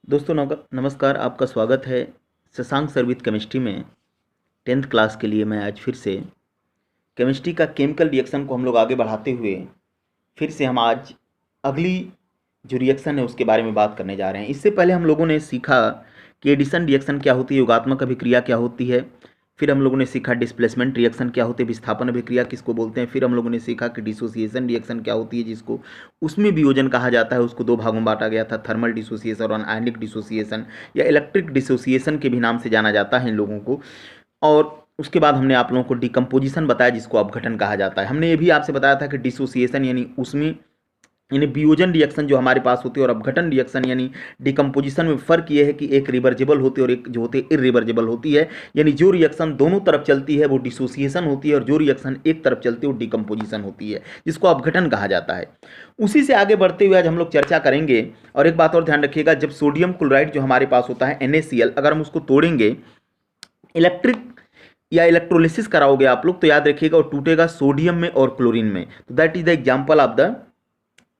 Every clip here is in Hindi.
दोस्तों नमस्कार। आपका स्वागत है शशांक सर विद केमिस्ट्री में 10th क्लास के लिए। मैं आज फिर से केमिस्ट्री का केमिकल रिएक्शन को हम लोग आगे बढ़ाते हुए फिर से हम आज अगली जो रिएक्शन है उसके बारे में बात करने जा रहे हैं। इससे पहले हम लोगों ने सीखा कि एडिशन रिएक्शन क्या होती है, योगात्मक अभिक्रिया क्या होती है। फिर हम लोगों ने सीखा डिस्प्लेसमेंट रिएक्शन क्या होती है, विस्थापन अभिक्रिया किसको बोलते हैं। फिर हम लोगों ने सीखा कि डिसोसिएशन रिएक्शन क्या होती है, जिसको उसमें वियोजन कहा जाता है। उसको दो भागों में बांटा गया था, थर्मल डिसोसिएशन और आयनिक डिसोसिएशन या इलेक्ट्रिक डिसोसिएशन के भी नाम से जाना जाता है इन लोगों को। और उसके बाद हमने आप लोगों को डिकम्पोजिशन बताया, जिसको अपघटन कहा जाता है। हमने ये भी आपसे बताया था कि डिसोसिएशन यानी वियोजन रिएक्शन जो हमारे पास होती है, और अपघटन रिएक्शन यानी डिकम्पोजिशन में फ़र्क ये है कि एक रिवर्जिबल होती है और एक जो होती है इरिवर्जिबल होती है। यानी जो रिएक्शन दोनों तरफ चलती है वो डिसोसिएशन होती है, और जो रिएक्शन एक तरफ चलती है वो डिकम्पोजिशन होती है, जिसको अपघटन कहा जाता है। उसी से आगे बढ़ते हुए आज हम लोग चर्चा करेंगे। और एक बात और ध्यान रखिएगा, जब सोडियम क्लोराइड जो हमारे पास होता है NaCl, अगर हम उसको तोड़ेंगे, इलेक्ट्रिक या इलेक्ट्रोलिसिस कराओगे आप लोग, तो याद रखिएगा वो टूटेगा सोडियम में और क्लोरीन में। तो that is the example of the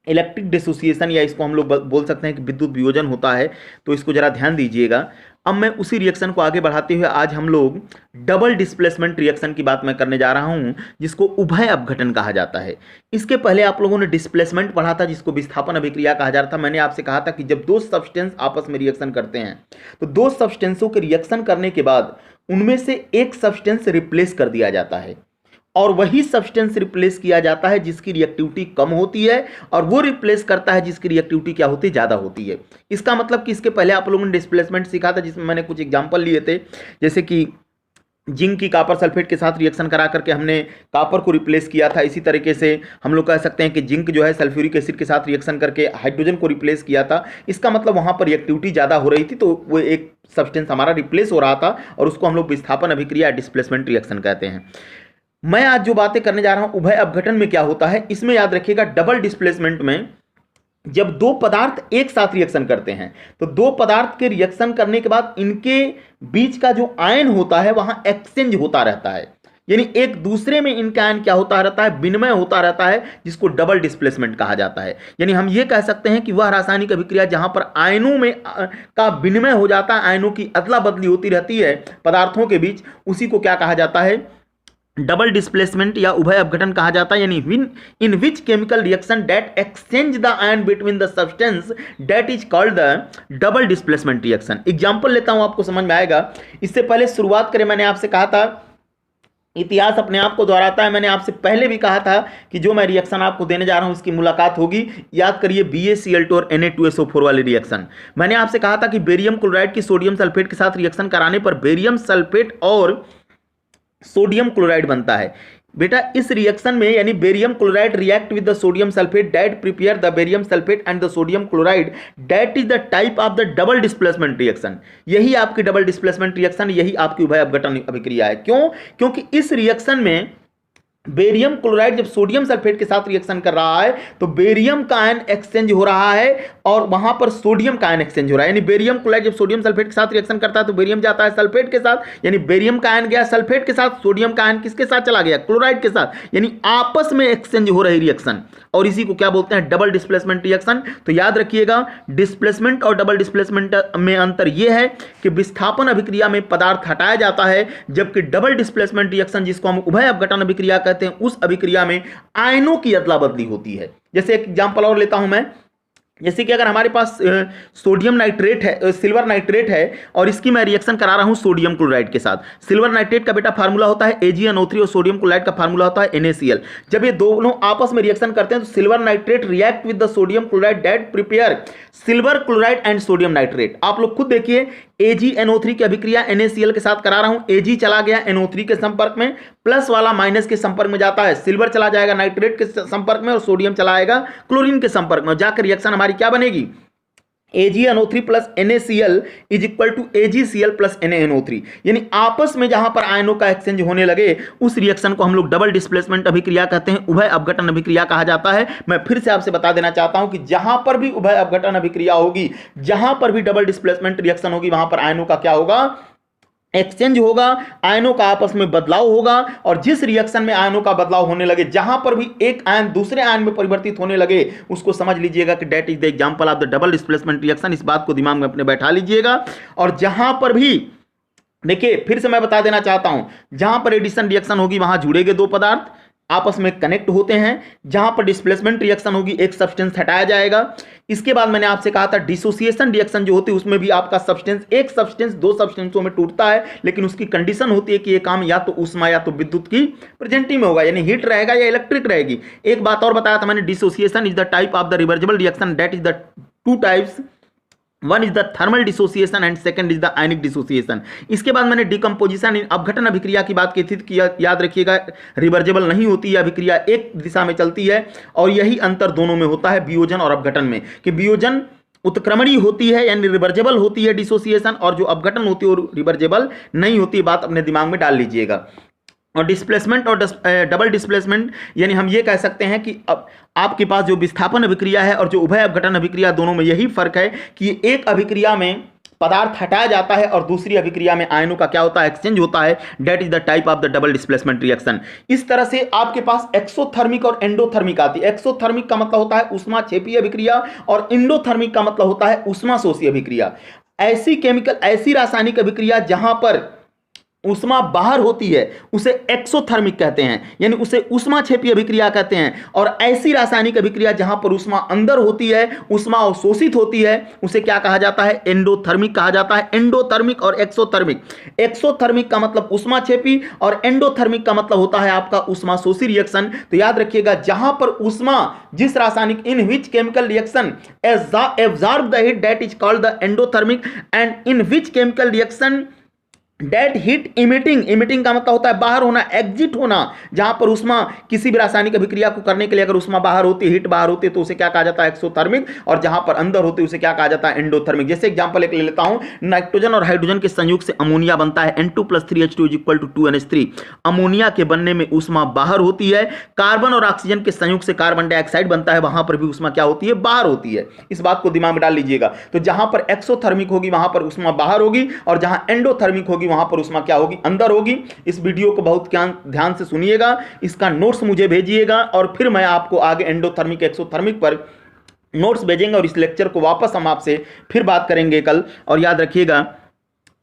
electric dissociation, या इसको हम लोग बोल सकते हैं कि विद्युत वियोजन होता है। तो इसको जरा ध्यान दीजिएगा। अब मैं उसी रिएक्शन को आगे बढ़ाते हुए आज हम लोग डबल डिस्प्लेसमेंट रिएक्शन की बात मैं करने जा रहा हूं, जिसको उभय अपघटन कहा जाता है। इसके पहले आप लोगों ने डिस्प्लेसमेंट पढ़ा था, जिसको विस्थापन अभिक्रिया कहा जा रहा था। मैंने आपसे कहा था कि जब दो सब्सटेंस आपस में रिएक्शन करते हैं, तो दो सब्सटेंसों के रिएक्शन करने के बाद उनमें से एक सब्सटेंस रिप्लेस कर दिया जाता है, और वही सब्सटेंस रिप्लेस किया जाता है जिसकी रिएक्टिविटी कम होती है, और वो रिप्लेस करता है जिसकी रिएक्टिविटी क्या होती है, ज़्यादा होती है। इसका मतलब कि इसके पहले आप लोगों ने डिस्प्लेसमेंट सीखा था, जिसमें मैंने कुछ एग्जांपल लिए थे, जैसे कि जिंक की कॉपर सल्फेट के साथ रिएक्शन करा करके हमने कॉपर को रिप्लेस किया था। इसी तरीके से हम लोग कह सकते हैं कि जिंक जो है सल्फ्यूरिक एसिड के साथ रिएक्शन करके हाइड्रोजन को रिप्लेस किया था। इसका मतलब वहां पर रिएक्टिविटी ज़्यादा हो रही थी, तो वो एक सब्सटेंस हमारा रिप्लेस हो रहा था, और उसको हम लोग विस्थापन अभिक्रिया डिस्प्लेसमेंट रिएक्शन कहते हैं। मैं आज जो बातें करने जा रहा हूं उभय अपघटन में क्या होता है, इसमें याद रखिएगा डबल डिस्प्लेसमेंट में जब दो पदार्थ एक साथ रिएक्शन करते हैं, तो दो पदार्थ के रिएक्शन करने के बाद इनके बीच का जो आयन होता है वहां एक्सचेंज होता रहता है। यानी एक दूसरे में इनका आयन क्या होता रहता है, विनिमय होता रहता है, जिसको डबल डिस्प्लेसमेंट कहा जाता है। यानी हम ये कह सकते हैं कि वह रासायनिक अभिक्रिया जहां पर आयनों में का विनिमय हो जाता है, आयनों की अदला बदली होती रहती है पदार्थों के बीच, उसी को क्या कहा जाता है, डबल डिस्प्लेसमेंट या उभय अपघटन कहा जाता है। यानी in which chemical reaction that exchange the ion between the substance that is called the double displacement reaction. Example लेता हूं, आपको समझ में आएगा। इससे पहले शुरुआत करें, मैंने आपसे कहा था इतिहास अपने आप को दोहराता है। मैंने आपसे पहले भी कहा था कि जो मैं रिएक्शन आपको देने जा रहा हूं इसकी मुलाकात होगी। याद करिए BaCl2 और Na2SO4 वाली रिएक्शन। मैंने आपसे कहा था कि बेरियम क्लोराइड की सोडियम सल्फेट के साथ रिएक्शन कराने पर बेरियम सल्फेट और सोडियम क्लोराइड बनता है। बेटा इस रिएक्शन में यानी barium chloride react with the sodium sulphate that prepare the barium sulphate and the sodium chloride that is the type of the double displacement reaction. यही आपकी डबल डिस्प्लेसमेंट रिएक्शन, यही आपकी उभय अपघटन अभिक्रिया है। क्यों? क्योंकि इस रिएक्शन में बेरियम क्लोराइड जब सोडियम सल्फेट के साथ रिएक्शन कर रहा है, तो बेरियम का आयन एक्सचेंज हो रहा है और वहां पर सोडियम का आयन एक्सचेंज हो रहा है। यानी बेरियम क्लोराइड जब सोडियम सल्फेट के साथ रिएक्शन करता है तो बेरियम जाता है सल्फेट के साथ, यानी बेरियम का आयन गया सल्फेट के साथ, सोडियम का आयन किसके साथ चला गया, क्लोराइड के साथ। यानी आपस में एक्सचेंज हो रही रिएक्शन, और इसी को क्या बोलते हैं, डबल डिस्प्लेसमेंट रिएक्शन। तो याद रखिएगा, डिस्प्लेसमेंट और डबल डिस्प्लेसमेंट में अंतर यह है कि विस्थापन अभिक्रिया में पदार्थ हटाया जाता है, जबकि डबल डिस्प्लेसमेंट रिएक्शन जिसको हम उभय अपघटन अभिक्रिया कहते हैं, उस अभिक्रिया में आयनों की अदला बदली होती है। जैसे एक एग्जांपल और लेता हूं मैं, जैसे कि अगर हमारे पास सोडियम नाइट्रेट है, सिल्वर नाइट्रेट है, और इसकी मैं रिएक्शन करा रहा हूं सोडियम क्लोराइड के साथ। सिल्वर नाइट्रेट का बेटा फार्मूला होता है AgNO3 और सोडियम क्लोराइड का फार्मूला होता है NaCl। जब ये दोनों आपस में रिएक्शन करते हैं तो silver nitrate react with the sodium chloride that prepare silver chloride and sodium nitrate. आप लोग खुद देखिए, AgNO3 की अभिक्रिया NaCl के साथ करा रहा हूं, Ag चला गया NO3 के संपर्क में, प्लस वाला माइनस के संपर्क में जाता है, सिल्वर चला जाएगा नाइट्रेट के संपर्क में, और सोडियम चला आएगा क्लोरीन के संपर्क में, जाकर रिएक्शन हमारी क्या बनेगी, AgNO3 plus NaCl is equal to AgCl plus NaNO3। यानी आपस में जहां पर आयनों का एक्सचेंज होने लगे उस रिएक्शन को हम लोग डबल डिस्प्लेसमेंट अभिक्रिया कहते हैं, उभय अपघटन अभिक्रिया कहा जाता है। मैं फिर से आपसे बता देना चाहता हूं कि जहां पर भी उभय अपघटन अभिक्रिया होगी, जहां पर भी डबल डिस्प्लेसमेंट रिएक्शन होगी, वहां पर आयनों का क्या होगा, एक्सचेंज होगा, आयनों का आपस में बदलाव होगा, और जिस रिएक्शन में आयनों का बदलाव होने लगे, जहां पर भी एक आयन दूसरे आयन में परिवर्तित होने लगे, उसको समझ लीजिएगा कि that is the example of the double displacement reaction. इस बात को दिमाग में अपने बैठा लीजिएगा। और जहां पर भी देखिए, फिर से मैं बता देना चाहता हूं, जहां पर एडिशन रिएक्शन होगी वहां जुड़ेंगे दो पदार्थ, आपस में कनेक्ट होते हैं। जहां पर डिस्प्लेसमेंट रिएक्शन होगी एक सब्सटेंस हटाया जाएगा। इसके बाद मैंने आपसे कहा था डिसोसिएशन रिएक्शन जो होती है उसमें भी आपका सब्सटेंस, एक सब्सटेंस दो सब्सटेंसों में टूटता है, लेकिन उसकी कंडीशन होती है कि ये काम या तो ऊष्मा या तो विद्युत की प्रेजेंटी में होगा, यानी हीट रहेगा या इलेक्ट्रिक रहेगी। एक बात और बताया था मैंने, dissociation is the type of the reversible reaction that is the two types, one is the thermal dissociation and second is the ionic dissociation. इसके बाद मैंने डिकम्पोजिशन अपघटन अभिक्रिया की बात की थी कि याद रखिएगा रिवर्जेबल नहीं होती है अभिक्रिया, एक दिशा में चलती है, और यही अंतर दोनों में होता है वियोजन और अपघटन में, कि वियोजन उत्क्रमणीय होती है यानी रिवर्जेबल होती है डिसोसिएशन, और जो अपघटन होती है वो रिवर्जेबल नहीं होती है। बात अपने दिमाग में डाल लीजिएगा। और डिस्प्लेसमेंट और डबल डिस्प्लेसमेंट, यानी हम ये कह सकते हैं कि अब आपके पास जो विस्थापन अभिक्रिया है और जो उभय अपघटन अभिक्रिया, दोनों में यही फर्क है कि एक अभिक्रिया में पदार्थ हटाया जाता है और दूसरी अभिक्रिया में आयनों का क्या होता है, एक्सचेंज होता है। That is the type of the double displacement reaction. इस तरह से आपके पास एक्सोथर्मिक और एंडोथर्मिक आती है। एक्सोथर्मिक का मतलब होता है ऊष्माक्षेपी अभिक्रिया, और एंडोथर्मिक का मतलब होता है ऊष्माशोषी अभिक्रिया। ऐसी केमिकल, ऐसी रासायनिक अभिक्रिया जहां पर ऊष्मा बाहर होती है उसे एक्सोथर्मिक कहते हैं, यानी उसे ऊष्माक्षेपी अभिक्रिया कहते हैं। और ऐसी रासायनिक अभिक्रिया जहां पर ऊष्मा अंदर होती है, ऊष्मा अवशोषित होती है, उसे क्या कहा जाता है, एंडोथर्मिक कहा जाता है। एंडोथर्मिक और एक्सोथर्मिक, एक्सोथर्मिक का मतलब ऊष्माक्षेपी और एंडोथर्मिक का मतलब होता है आपका ऊष्माशोषी रिएक्शन। तो याद रखिएगा, जहां पर ऊष्मा, जिस रासायनिक, in which chemical reaction absorb the heat that is called the endothermic, and in which chemical reaction that heat emitting, emitting का मतलब होता है बाहर होना, एग्जिट होना। जहां पर उष्मा किसी भी रासायनिक अभिक्रिया को करने के लिए अगर उष्मा बाहर होती है, हीट बाहर होती है, तो उसे क्या कहा जाता है, एक्सोथर्मिक। और जहां पर अंदर होती है उसे क्या कहा जाता है, एंडोथर्मिक। जैसे एग्जांपल एक ले लेता हूं, नाइट्रोजन और हाइड्रोजन के संयुग से अमोनिया बनता है, N2+3H2 = 2NH3। अमोनिया के बनने में उष्मा बाहर होती है। कार्बन और ऑक्सीजन के संयुग से कार्बन डाइऑक्साइड बनता है, वहां पर भी उष्मा क्या होती है, बाहर होती है। इस बात को दिमाग में डाल लीजिएगा। तो जहां पर एक्सोथर्मिक होगी वहां पर उष्मा बाहर होगी, और जहां एंडोथर्मिक होगी वहां पर उष्मा क्या होगी, अंदर होगी। इस वीडियो को बहुत ध्यान से सुनिएगा, इसका नोट्स मुझे भेजिएगा, और फिर मैं आपको आगे एंडोथर्मिक एक्सोथर्मिक पर नोट्स भेजेंगे, और इस लेक्चर को वापस हम आपसे फिर बात करेंगे कल। और याद रखिएगा,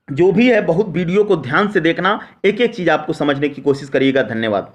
जो भी है बहुत वीडियो को ध्यान से देखना, एक एक चीज आपको समझने की कोशिश करिएगा। धन्यवाद।